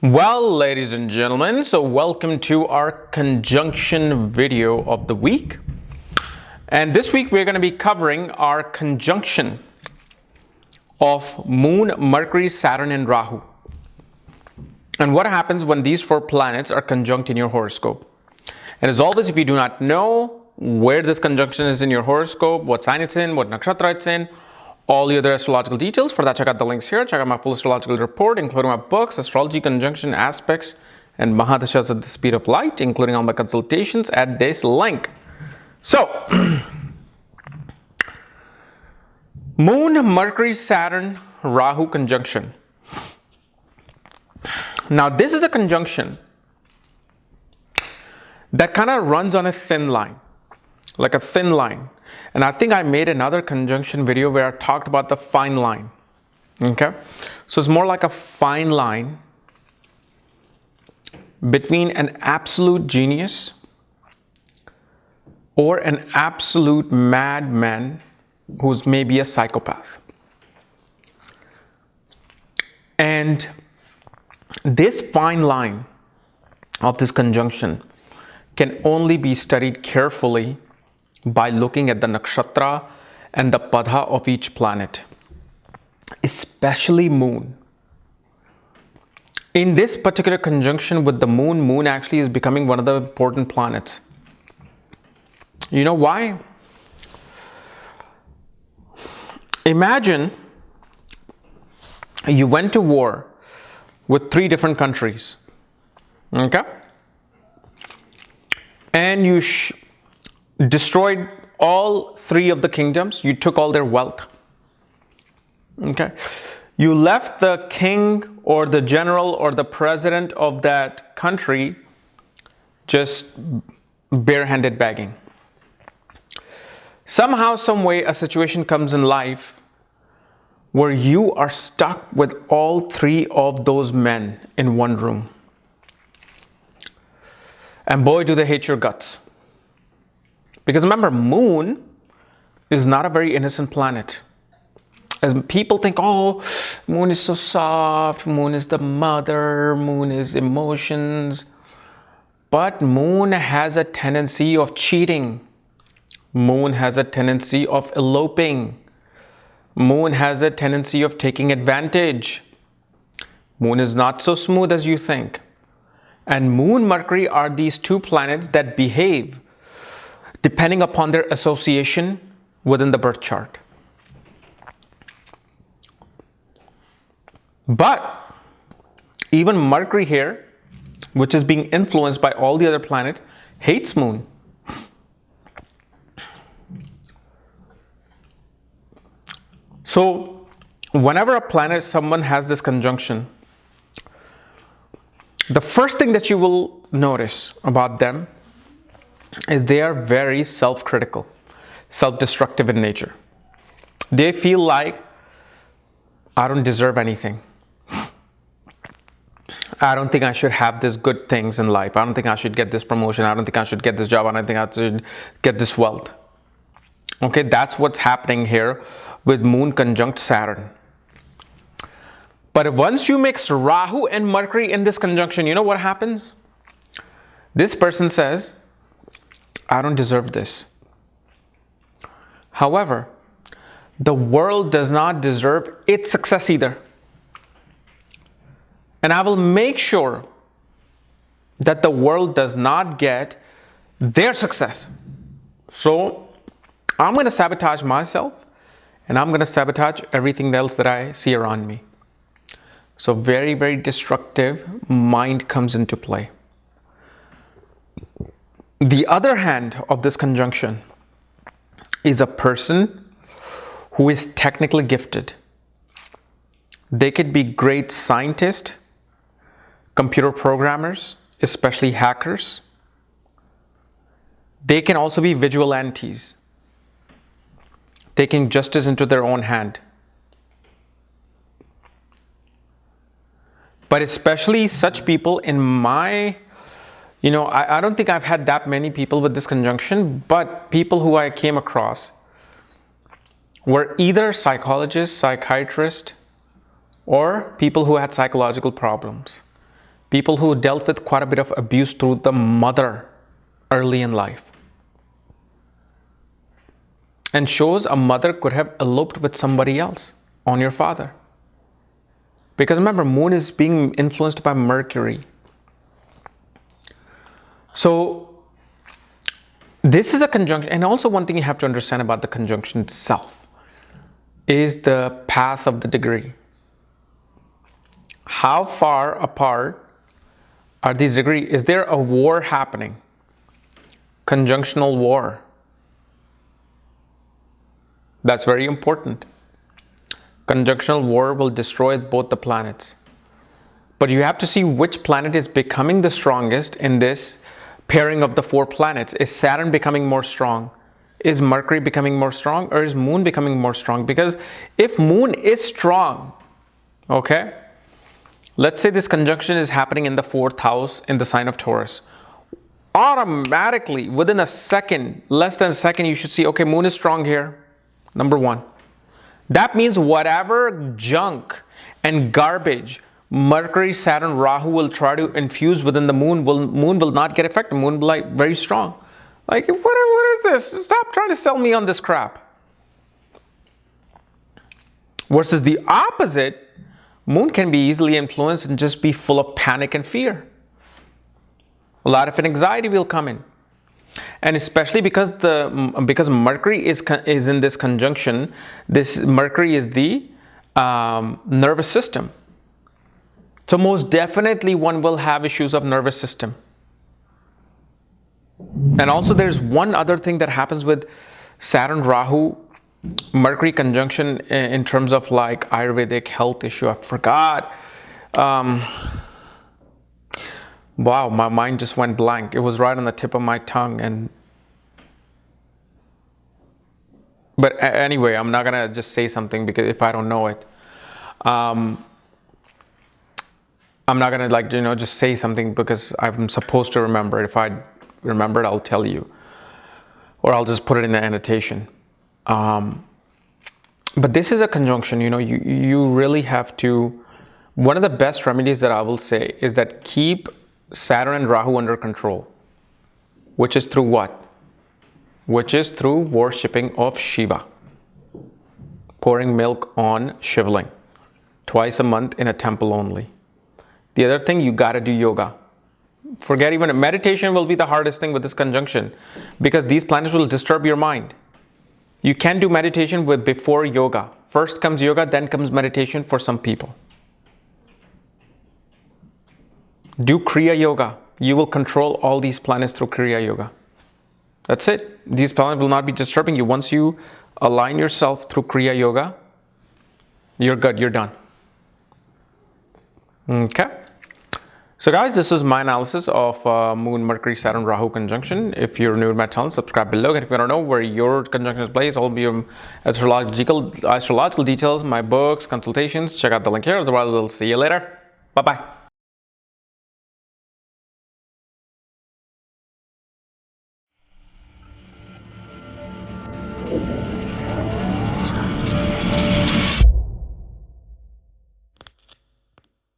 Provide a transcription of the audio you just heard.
Well, ladies and gentlemen, so welcome to our conjunction video of the week. And this week we're going to be covering our conjunction of Moon, Mercury, Saturn, and Rahu. And what happens when these four planets are conjunct in your horoscope. And as always, if you do not know where this conjunction is in your horoscope, what sign it's in, what nakshatra it's in, all the other astrological details, for that check out the links here. Check out my full astrological report, including my books, Astrology, Conjunction, Aspects, and Mahadashas at the Speed of Light, including all my consultations at this link. So, Moon, Mercury, Saturn, Rahu conjunction. Now, this is a conjunction that kind of runs on a thin line, like a thin line. And I think I made another conjunction video where I talked about the fine line. Okay? So it's more like a fine line between an absolute genius or an absolute madman who's maybe a psychopath. And this fine line of this conjunction can only be studied carefully by looking at the nakshatra and the pada of each planet, especially Moon. In this particular conjunction with the Moon, Moon actually is becoming one of the important planets. You know why? Imagine you went to war with 3 different countries, okay? And you destroyed all 3 of the kingdoms. You took all their wealth. Okay. You left the king or the general or the president of that country just barehanded begging. Somehow, some way, a situation comes in life where you are stuck with all 3 of those men in one room. And boy, do they hate your guts. Because remember, Moon is not a very innocent planet. As people think, oh, Moon is so soft, Moon is the mother, Moon is emotions. But Moon has a tendency of cheating. Moon has a tendency of eloping. Moon has a tendency of taking advantage. Moon is not so smooth as you think. And Moon, Mercury are these 2 planets that behave depending upon their association within the birth chart. But even Mercury here, which is being influenced by all the other planets, hates Moon. So whenever a planet, someone has this conjunction, the first thing that you will notice about them is they are very self-critical, self-destructive in nature. They feel like, I don't deserve anything. I don't think I should have these good things in life. I don't think I should get this promotion. I don't think I should get this job. I don't think I should get this wealth. Okay, that's what's happening here with Moon conjunct Saturn. But once you mix Rahu and Mercury in this conjunction, you know what happens? This person says, I don't deserve this. However, the world does not deserve its success either. And I will make sure that the world does not get their success. So I'm going to sabotage myself and I'm going to sabotage everything else that I see around me. So very, very destructive mind comes into play. The other hand of this conjunction is a person who is technically gifted. They could be great scientists, computer programmers, especially hackers. They can also be vigilantes, taking justice into their own hand. But especially such people in my I don't think I've had that many people with this conjunction, but people who I came across were either psychologists, psychiatrists, or people who had psychological problems. People who dealt with quite a bit of abuse through the mother early in life. And shows a mother could have eloped with somebody else on your father. Because remember, moon is being influenced by Mercury. So this is a conjunction. And also one thing you have to understand about the conjunction itself is the path of the degree. How far apart are these degrees? Is there a war happening? Conjunctional war. That's very important. Conjunctional war will destroy both the planets. But you have to see which planet is becoming the strongest in this pairing of the 4 planets. Is Saturn becoming more strong? Is Mercury becoming more strong? Or is Moon becoming more strong? Because if Moon is strong, okay, let's say this conjunction is happening in the 4th house in the sign of Taurus. Automatically, within a second, less than a second, you should see, okay, Moon is strong here. Number 1. That means whatever junk and garbage Mercury, Saturn, Rahu will try to infuse within the moon will not get affected. Moon will be like very strong. Like, what is this? Stop trying to sell me on this crap. Versus the opposite, Moon can be easily influenced and just be full of panic and fear. A lot of anxiety will come in. And especially because Mercury is in this conjunction, this Mercury is the nervous system. So most definitely one will have issues of nervous system. And also there's one other thing that happens with Saturn, Rahu, Mercury conjunction in terms of like Ayurvedic health issue. I forgot. Wow, my mind just went blank. It was right on the tip of my tongue. But anyway, I'm not gonna just say something because if I don't know it, I'm not gonna just say something because I'm supposed to remember it. If I remember it, I'll tell you, or I'll just put it in the annotation. But this is a conjunction. You really have to. One of the best remedies that I will say is that keep Saturn and Rahu under control, which is through what? Which is through worshipping of Shiva, pouring milk on Shivling twice a month in a temple only. The other thing, you got to do yoga. Forget even meditation will be the hardest thing with this conjunction because these planets will disturb your mind. You can do meditation before yoga. First comes yoga, then comes meditation for some people. Do Kriya Yoga. You will control all these planets through Kriya Yoga. That's it. These planets will not be disturbing you. Once you align yourself through Kriya Yoga, you're good. You're done. Okay. So guys, this is my analysis of Moon, Mercury, Saturn, Rahu conjunction. If you're new to my channel, subscribe below. And if you don't know where your conjunction is placed, all your astrological details, my books, consultations, check out the link here. Otherwise, we'll see you later. Bye-bye.